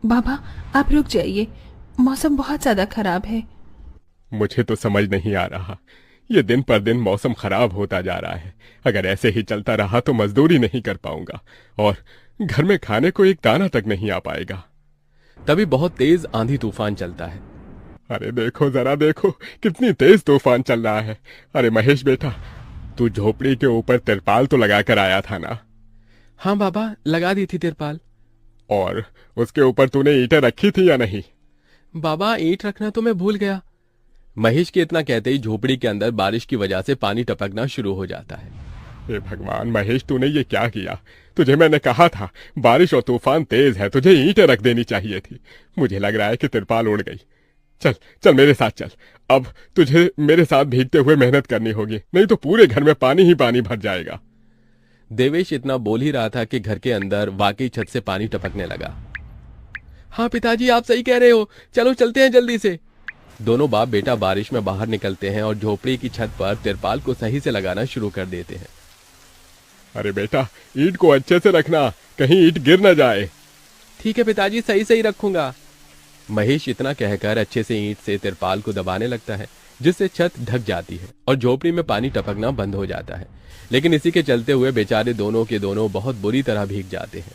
बाबा, आप रुक जाइए, मौसम बहुत ज्यादा खराब है। मुझे तो समझ नहीं आ रहा, ये दिन पर दिन मौसम खराब होता जा रहा है। अगर ऐसे ही चलता रहा तो मजदूरी नहीं कर पाऊंगा और घर में खाने को एक दाना तक नहीं आ पाएगा। तभी बहुत तेज आंधी तूफान चलता है। अरे देखो जरा देखो, कितनी तेज तूफान चल रहा है। अरे महेश बेटा, तू झोपड़ी के ऊपर तिरपाल तो लगा कर आया था ना? हाँ बाबा, लगा दी थी तिरपाल। और उसके ऊपर तूने ईंटें रखी थी या नहीं? बाबा, ईंट रखना तो मैं भूल गया। महेश के इतना कहते ही झोपड़ी के अंदर बारिश की वजह से पानी टपकना शुरू हो जाता है। हे भगवान महेश, तूने ये क्या किया? तुझे मैंने कहा था बारिश और तूफान तेज है, तुझे ईंटें रख देनी चाहिए थी। मुझे लग रहा है कि तिरपाल उड़ गई। चल चल मेरे साथ चल। अब तुझे मेरे साथ भीगते हुए मेहनत करनी होगी, नहीं तो पूरे घर में पानी ही पानी भर जाएगा। देवेश इतना बोल ही रहा था कि घर के अंदर वाकई छत से पानी टपकने लगा। हाँ पिताजी, आप सही कह रहे हो, चलो चलते हैं जल्दी से। दोनों बाप बेटा बारिश में बाहर निकलते हैं और झोपड़ी की छत पर तिरपाल को सही से लगाना शुरू कर देते हैं। अरे बेटा, ईंट को अच्छे से रखना, कहीं ईंट गिर न जाए। ठीक है पिताजी, सही सही रखूंगा। महेश इतना कहकर अच्छे से ईंट से तिरपाल को दबाने लगता है, जिससे छत ढक जाती है और झोपड़ी में पानी टपकना बंद हो जाता है। लेकिन इसी के चलते हुए बेचारे दोनों के दोनों बहुत बुरी तरह भीग जाते हैं।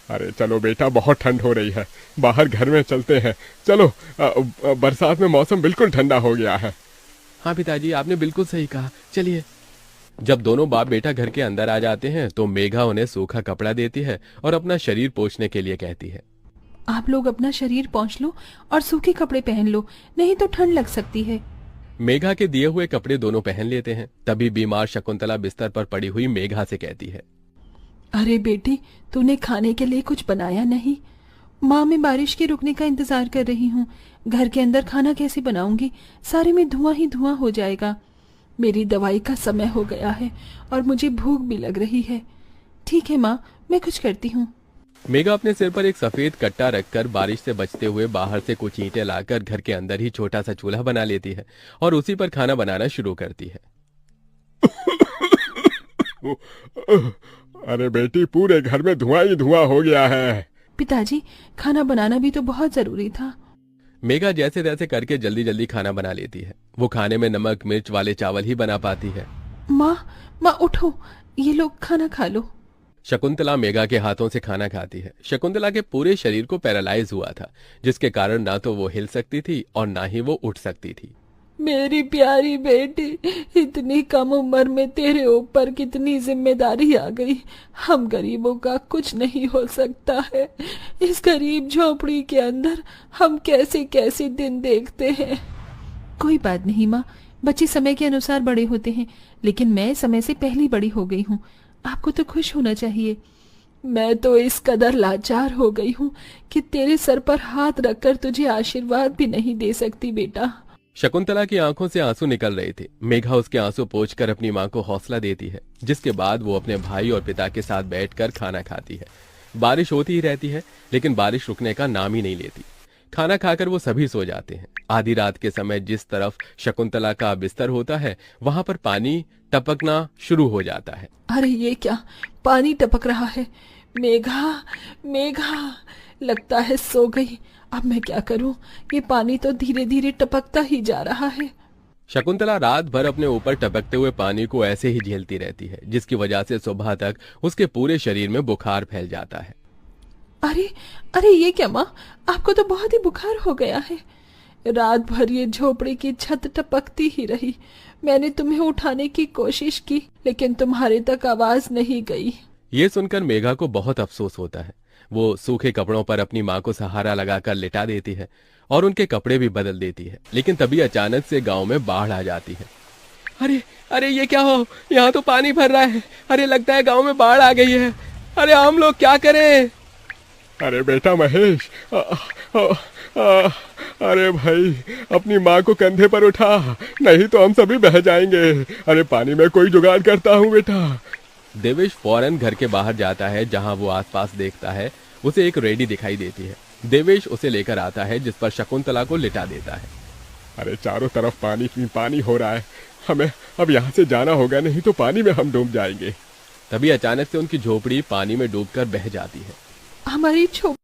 अरे चलो बेटा, बहुत ठंड हो रही है, बाहर घर में चलते हैं। चलो, बरसात में मौसम बिल्कुल ठंडा हो गया है। हाँ पिताजी, आपने बिल्कुल सही कहा, चलिए। जब दोनों बाप बेटा घर के अंदर आ जाते हैं तो मेघा उन्हें सूखा कपड़ा देती है और अपना शरीर पोंछने के लिए कहती है। आप लोग अपना शरीर पोंछ लो और सूखे कपड़े पहन लो, नहीं तो ठंड लग सकती है। मेघा के दिए हुए कपड़े दोनों पहन लेते हैं। तभी बीमार शकुंतला बिस्तर पर पड़ी हुई मेघा से कहती है। अरे बेटी, तूने खाने के लिए कुछ बनाया नहीं? माँ, मैं बारिश के रुकने का इंतजार कर रही हूँ। घर के अंदर खाना कैसे बनाऊंगी? सारे में धुआं ही धुआं हो जाएगा। मेरी दवाई का समय हो गया है और मुझे भूख भी लग रही है। ठीक है माँ, मैं कुछ करती हूँ। मेघा अपने सिर पर एक सफेद कट्टा रखकर बारिश से बचते हुए बाहर से कुछ ईंटें लाकर घर के अंदर ही छोटा सा चूल्हा बना लेती है और उसी पर खाना बनाना शुरू करती है। अरे बेटी, पूरे घर में धुआं ही धुआं हो गया है। पिताजी, खाना बनाना भी तो बहुत जरूरी था। मेघा जैसे तैसे करके जल्दी जल्दी खाना बना लेती है। वो खाने में नमक मिर्च वाले चावल ही बना पाती है। माँ, माँ उठो, ये लोग खाना खा लो। शकुंतला मेघा के हाथों से खाना खाती है। शकुंतला के पूरे शरीर को पैरालाइज हुआ था, जिसके कारण ना तो वो हिल सकती थी और ना ही वो उठ सकती थी। मेरी प्यारी बेटी, इतनी कम उम्र में तेरे ऊपर कितनी जिम्मेदारी आ गई। हम गरीबों का कुछ नहीं हो सकता है। इस गरीब झोपड़ी के अंदर हम कैसे कैसे दिन देखते हैं। कोई बात नहीं माँ, बच्चे समय के अनुसार बड़े होते हैं, लेकिन मैं समय से पहले बड़ी हो गई हूँ। आपको तो खुश होना चाहिए। मैं तो इस कदर लाचार हो गई हूँ कि तेरे सर पर हाथ रखकर तुझे आशीर्वाद भी नहीं दे सकती बेटा। शकुंतला की आंखों से आंसू निकल रहे थे। मेघा उसके आंसू पोंछकर अपनी मां को हौसला देती है, जिसके बाद वो अपने भाई और पिता के साथ बैठकर खाना खाती है। बारिश होती ही रहती है, लेकिन बारिश रुकने का नाम ही नहीं लेती। खाना खाकर वो सभी सो जाते हैं। आधी रात के समय जिस तरफ शकुंतला का बिस्तर होता है, वहां पर पानी टपकना शुरू हो जाता है। अरे ये क्या, पानी टपक रहा है। मेघा, मेघा, लगता है सो गई। अब मैं क्या करूं? ये पानी तो धीरे धीरे टपकता ही जा रहा है। शकुंतला रात भर अपने ऊपर टपकते हुए पानी को ऐसे ही झेलती रहती है, जिसकी वजह से सुबह तक उसके पूरे शरीर में बुखार फैल जाता है। अरे अरे, ये क्या माँ, आपको तो बहुत ही बुखार हो गया है। रात भर ये झोपड़ी की छत टपकती ही रही। मैंने तुम्हें उठाने की कोशिश की, लेकिन तुम्हारे तक आवाज नहीं गई। ये सुनकर मेघा को बहुत अफसोस होता है। वो सूखे कपड़ों पर अपनी मां को सहारा लगाकर लिटा देती है और उनके कपड़े भी बदल देती है। लेकिन तभी अचानक से गांव में बाढ़ आ जाती है। अरे अरे, ये क्या हो, यहाँ तो पानी भर रहा है। अरे लगता है गांव में बाढ़ आ गई है। अरे हम लोग क्या करें? अरे बेटा महेश, अरे भाई, अपनी माँ को कंधे पर उठा, नहीं तो हम सभी बह जाएंगे। अरे पानी में कोई जुगाड़ करता हूँ बेटा। देवेश फौरन घर के बाहर जाता है। जहां वो आसपास देखता है, उसे एक रेडी दिखाई देती है। देवेश उसे लेकर आता है, जिस पर शकुंतला को लिटा देता है। अरे चारों तरफ पानी ही पानी हो रहा है, हमें अब यहाँ से जाना होगा, नहीं तो पानी में हम डूब जाएंगे। तभी अचानक से उनकी झोपड़ी पानी में डूबकर बह जाती है। हमारी